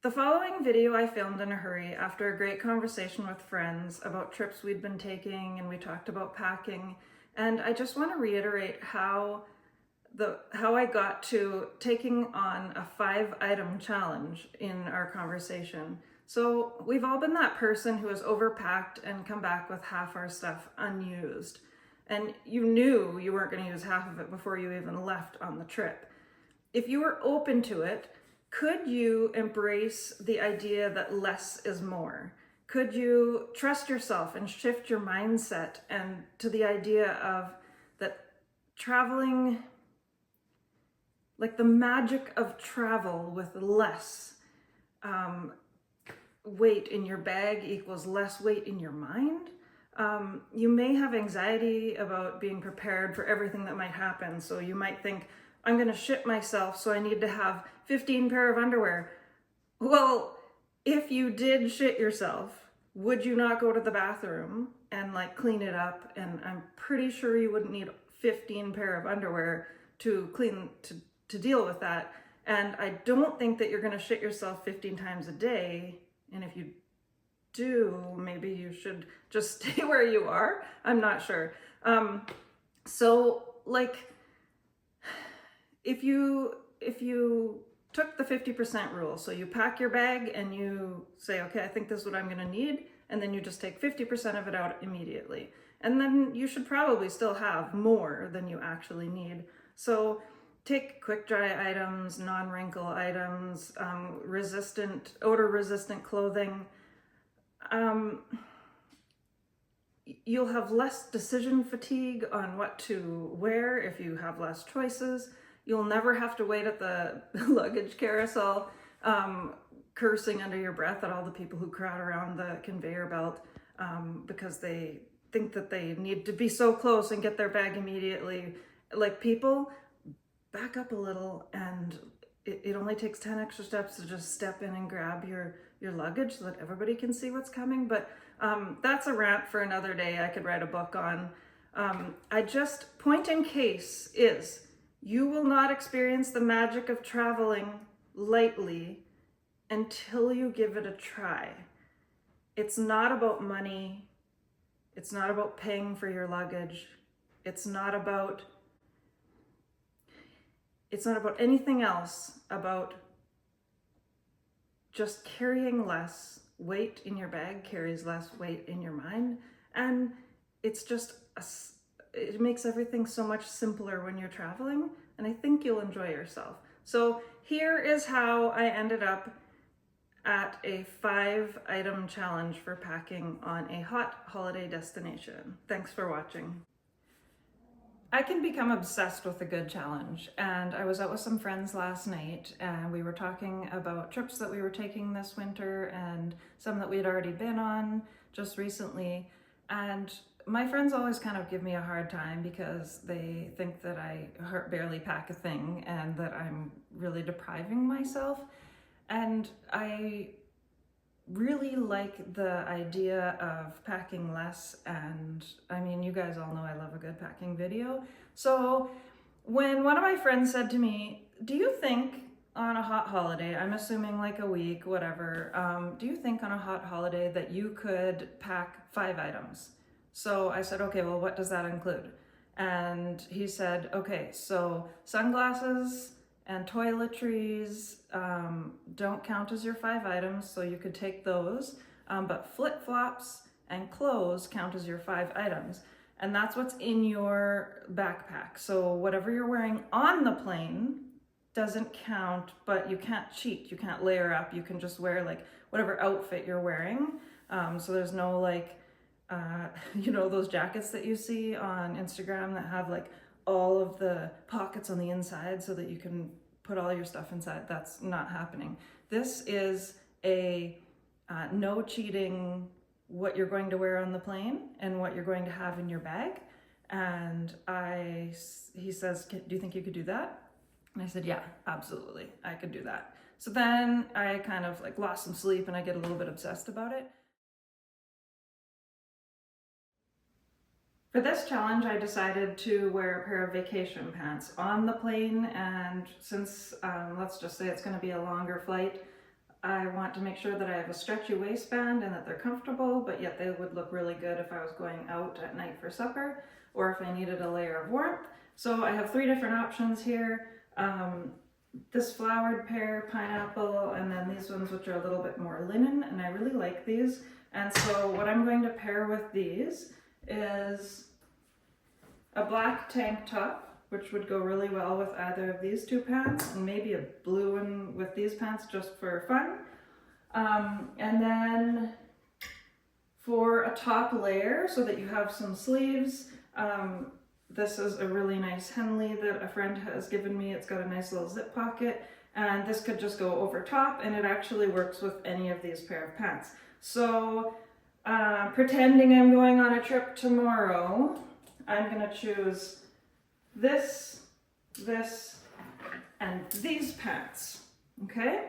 The following video I filmed in a hurry after a great conversation with friends about trips we'd been taking, and we talked about packing. And I just want to reiterate how I got to taking on a 5-item challenge in our conversation. So we've all been that person who has overpacked and come back with half our stuff unused. And you knew you weren't going to use half of it before you even left on the trip. If you were open to it, could you embrace the idea that less is more? Could you trust yourself and shift your mindset and to the idea of that traveling, like the magic of travel with less weight in your bag equals less weight in your mind? You may have anxiety about being prepared for everything that might happen. So you might think, I'm going to shit myself, so I need to have 15 pair of underwear. Well, if you did shit yourself, would you not go to the bathroom and clean it up? And I'm pretty sure you wouldn't need 15 pair of underwear to deal with that. And I don't think that you're going to shit yourself 15 times a day. And if you do, maybe you should just stay where you are. I'm not sure. If you took the 50% rule, so you pack your bag and you say, okay, I think this is what I'm gonna need, and then you just take 50% of it out immediately. And then you should probably still have more than you actually need. So take quick dry items, non-wrinkle items, odor-resistant clothing. You'll have less decision fatigue on what to wear if you have less choices. You'll never have to wait at the luggage carousel, cursing under your breath at all the people who crowd around the conveyor belt because they think that they need to be so close and get their bag immediately. Like, people, back up a little, and it only takes 10 extra steps to just step in and grab your luggage so that everybody can see what's coming. But that's a rant for another day I could write a book on. Point in case is, you will not experience the magic of traveling lightly until you give it a try. It's not about money. It's not about paying for your luggage. It's not about anything else, about just carrying less weight in your bag carries less weight in your mind. And it's just it makes everything so much simpler when you're traveling, and I think you'll enjoy yourself. So here is how I ended up at a 5-item challenge for packing on a hot holiday destination. Thanks for watching. I can become obsessed with a good challenge, and I was out with some friends last night and we were talking about trips that we were taking this winter and some that we had already been on just recently. And my friends always kind of give me a hard time because they think that I barely pack a thing and that I'm really depriving myself. And I really like the idea of packing less, and I mean, you guys all know I love a good packing video. So when one of my friends said to me, do you think on a hot holiday, I'm assuming like a week, whatever, do you think on a hot holiday that you could pack 5 items? So I said, okay, well, what does that include? And he said, okay, so sunglasses and toiletries don't count as your 5 items, so you could take those, but flip-flops and clothes count as your 5 items. And that's what's in your backpack. So whatever you're wearing on the plane doesn't count, but you can't cheat. You can't layer up. You can just wear like whatever outfit you're wearing. So there's no those jackets that you see on Instagram that have like all of the pockets on the inside so that you can put all your stuff inside. That's not happening. This is a no cheating what you're going to wear on the plane and what you're going to have in your bag. And he says, do you think you could do that? And I said, yeah, absolutely, I could do that. So then I kind of lost some sleep and I get a little bit obsessed about it. For this challenge, I decided to wear a pair of vacation pants on the plane, and since let's just say it's going to be a longer flight, I want to make sure that I have a stretchy waistband and that they're comfortable, but yet they would look really good if I was going out at night for supper or if I needed a layer of warmth. So I have 3 different options here. This flowered pear, pineapple, and then these ones which are a little bit more linen, and I really like these. And so what I'm going to pair with these is a black tank top, which would go really well with either of these 2 pants, and maybe a blue one with these pants just for fun. And then for a top layer so that you have some sleeves, this is a really nice Henley that a friend has given me. It's got a nice little zip pocket, and this could just go over top, and it actually works with any of these pair of pants. So pretending I'm going on a trip tomorrow, I'm gonna choose this, and these pants, okay?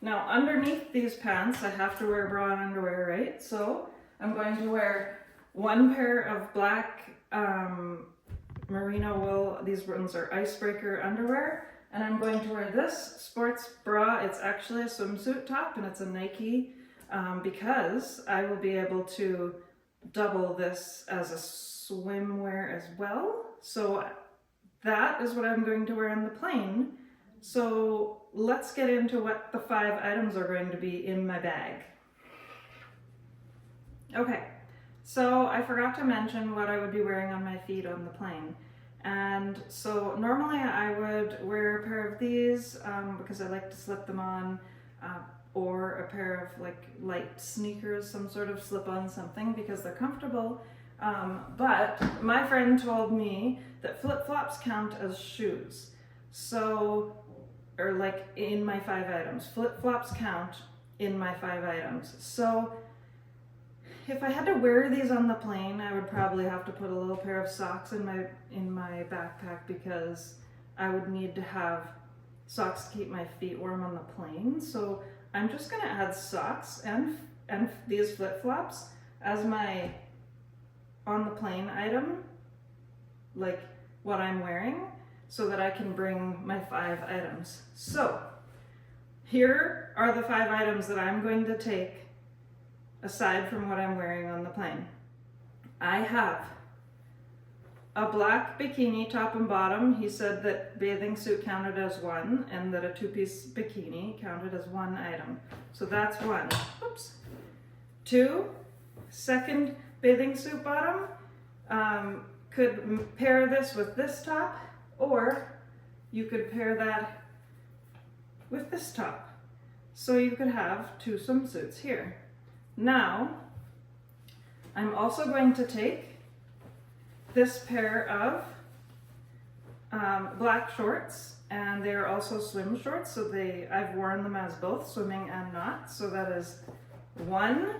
Now underneath these pants, I have to wear bra and underwear, right? So I'm going to wear 1 pair of black merino wool. These ones are icebreaker underwear, and I'm going to wear this sports bra. It's actually a swimsuit top, and it's a Nike, because I will be able to double this as a swimwear as well. So that is what I'm going to wear on the plane. So let's get into what the 5 items are going to be in my bag. Okay, so I forgot to mention what I would be wearing on my feet on the plane. And so normally I would wear a pair of these because I like to slip them on, or a pair of like light sneakers, some sort of slip-on something, because they're comfortable. But my friend told me that flip-flops count as shoes. So, or like in my 5 items. Flip-flops count in my 5 items. So if I had to wear these on the plane, I would probably have to put a little pair of socks in my backpack, because I would need to have socks to keep my feet warm on the plane. So I'm just gonna add socks and these flip-flops as my on the plane item, like what I'm wearing, so that I can bring my 5 items. So here are the 5 items that I'm going to take aside from what I'm wearing on the plane. I have a black bikini top and bottom. He said that bathing suit counted as 1 and that a 2-piece bikini counted as 1 item. So that's 1. Oops. 2, second bathing suit bottom. Could pair this with this top, or you could pair that with this top. So you could have 2 swimsuits here. Now, I'm also going to take this pair of black shorts, and they're also swim shorts, so I've worn them as both swimming and not. So that is 1,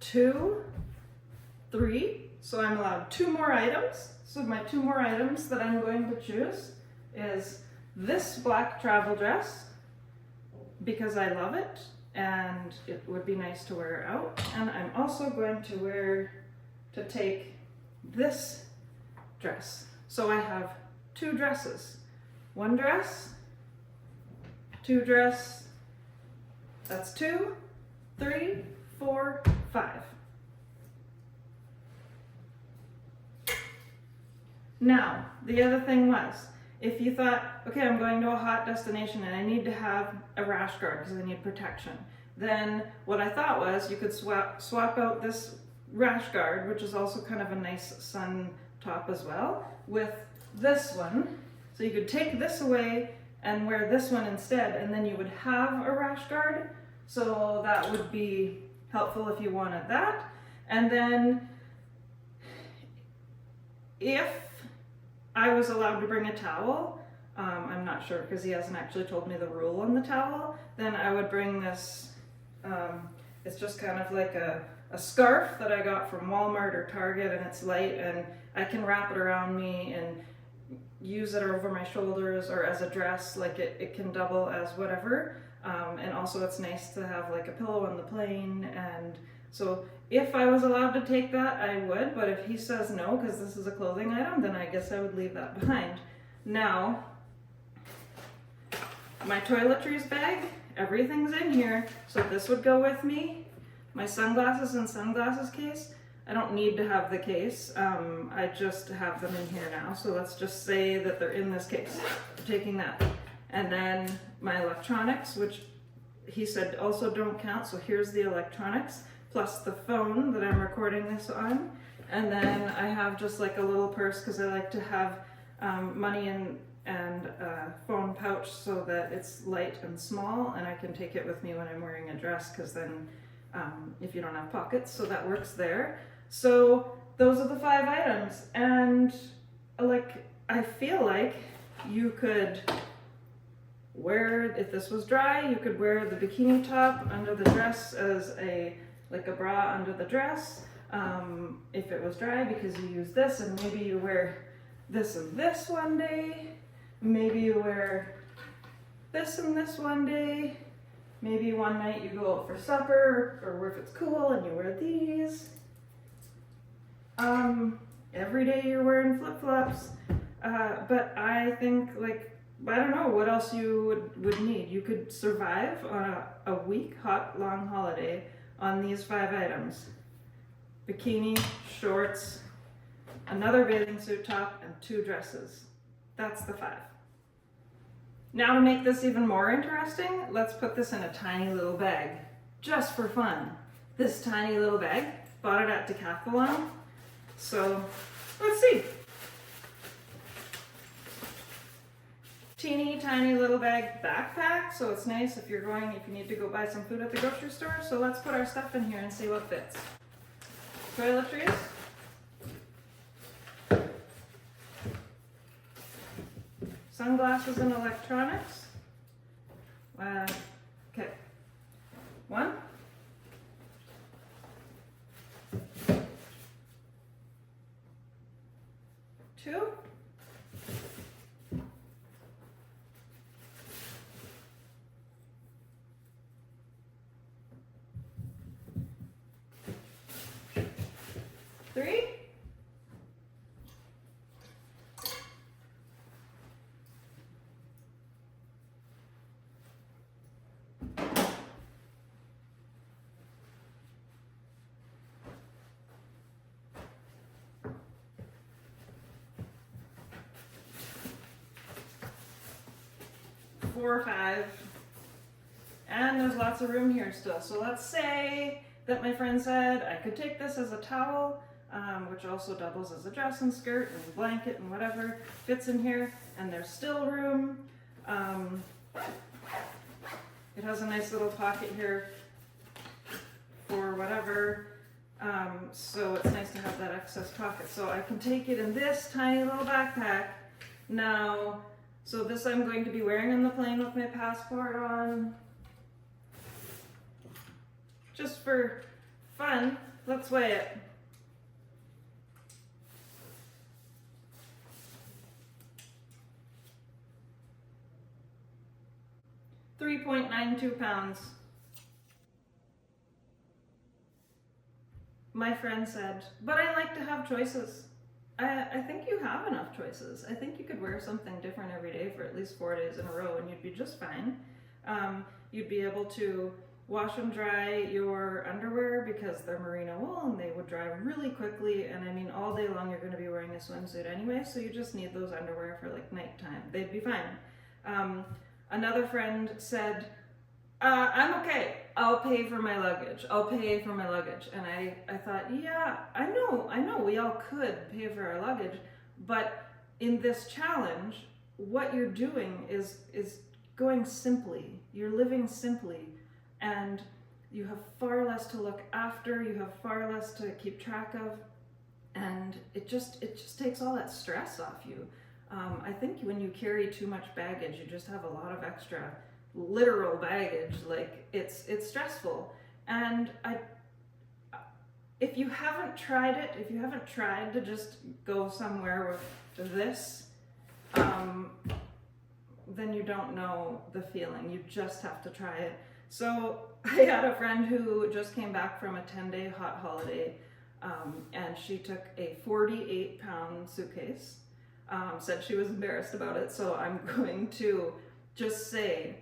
2, 3. So I'm allowed 2 more items. So my 2 more items that I'm going to choose is this black travel dress, because I love it and it would be nice to wear out. And I'm also going to take this dress. So I have 2 dresses. 1 dress, 2 dress, that's 2, 3, 4, 5. Now, the other thing was, if you thought, okay, I'm going to a hot destination and I need to have a rash guard because I need protection, then what I thought was you could swap out this rash guard, which is also kind of a nice sun top as well, with this one. So you could take this away and wear this one instead, and then you would have a rash guard. So that would be helpful if you wanted that. And then if I was allowed to bring a towel, I'm not sure because he hasn't actually told me the rule on the towel, then I would bring this, it's just kind of like a scarf that I got from Walmart or Target, and it's light and I can wrap it around me and use it over my shoulders or as a dress, like it can double as whatever. And also it's nice to have like a pillow on the plane, and so if I was allowed to take that, I would, but if he says no, because this is a clothing item, then I guess I would leave that behind. Now, my toiletries bag, everything's in here. So this would go with me. My sunglasses and sunglasses case. I don't need to have the case. I just have them in here now. So let's just say that they're in this case. I'm taking that. And then my electronics, which he said also don't count. So here's the electronics plus the phone that I'm recording this on. And then I have just like a little purse because I like to have money and a phone pouch so that it's light and small, and I can take it with me when I'm wearing a dress, because then if you don't have pockets, so that works there. So those are the 5 items, and like I feel like you could wear, if this was dry, you could wear the bikini top under the dress as like a bra under the dress. If it was dry, because you use this, and maybe you wear this and this one day, maybe you wear this and this one day, maybe one night you go out for supper, or if it's cool and you wear these. Every day you're wearing flip-flops, but I think, like, I don't know what else you would need. You could survive on a week hot long holiday on these 5 items. Bikini, shorts, another bathing suit top, and 2 dresses. That's the 5. Now to make this even more interesting, let's put this in a tiny little bag, just for fun. This tiny little bag, bought it at Decathlon. So let's see. Teeny tiny little bag backpack, so it's nice if you need to go buy some food at the grocery store. So let's put our stuff in here and see what fits. Toiletries. Sunglasses and electronics. Okay. 1. 2. 3. 4 or 5, and there's lots of room here still. So let's say that my friend said I could take this as a towel, which also doubles as a dress and skirt and blanket and whatever fits in here, and there's still room. It has a nice little pocket here for whatever, so it's nice to have that excess pocket. So I can take it in this tiny little backpack now. So this I'm going to be wearing on the plane with my passport on. Just for fun, let's weigh it. £3.92. My friend said, but I like to have choices. I think you have enough choices. I think you could wear something different every day for at least 4 days in a row and you'd be just fine. You'd be able to wash and dry your underwear because they're merino wool and they would dry really quickly, and I mean all day long you're going to be wearing a swimsuit anyway, so you just need those underwear for like nighttime. They'd be fine. Another friend said, I'm okay, I'll pay for my luggage. And I thought, yeah, I know we all could pay for our luggage, but in this challenge, what you're doing is going simply. You're living simply, and you have far less to look after, you have far less to keep track of, and it just takes all that stress off you. I think when you carry too much baggage, you just have a lot of extra literal baggage. Like it's stressful. And if you haven't tried it, if you haven't tried to just go somewhere with this, then you don't know the feeling. You just have to try it. So I had a friend who just came back from a 10-day hot holiday, and she took a 48-pound suitcase. Said she was embarrassed about it, so I'm going to just say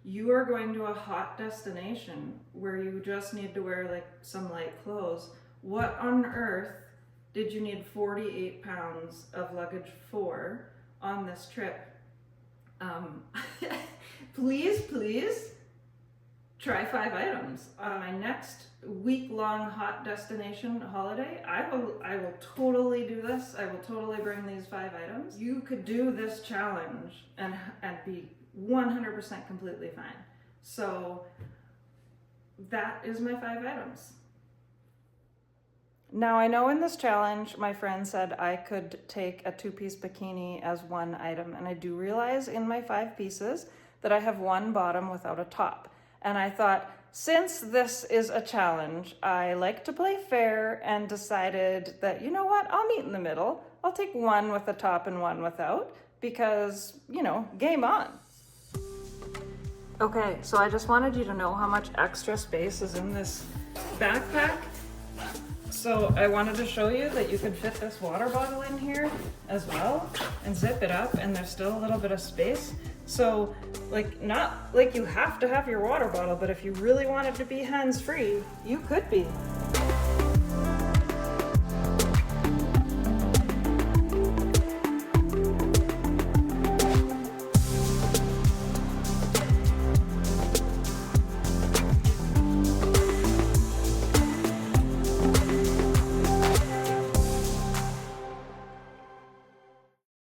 you are going to a hot destination where you just need to wear like some light clothes. What on earth did you need 48 pounds of luggage for on this trip? Please try 5 items. On my next week-long hot destination holiday, I will totally do this. I will totally bring these 5 items. You could do this challenge and be 100% completely fine. So that is my 5 items. Now I know in this challenge, my friend said I could take a 2-piece bikini as 1 item, and I do realize in my 5 pieces that I have 1 bottom without a top. And I thought, since this is a challenge, I like to play fair and decided that, you know what, I'll meet in the middle. I'll take 1 with a top and 1 without because, you know, game on. Okay, so I just wanted you to know how much extra space is in this backpack. So I wanted to show you that you could fit this water bottle in here as well and zip it up, and there's still a little bit of space. So like, not like you have to have your water bottle, but if you really wanted to be hands-free, you could be.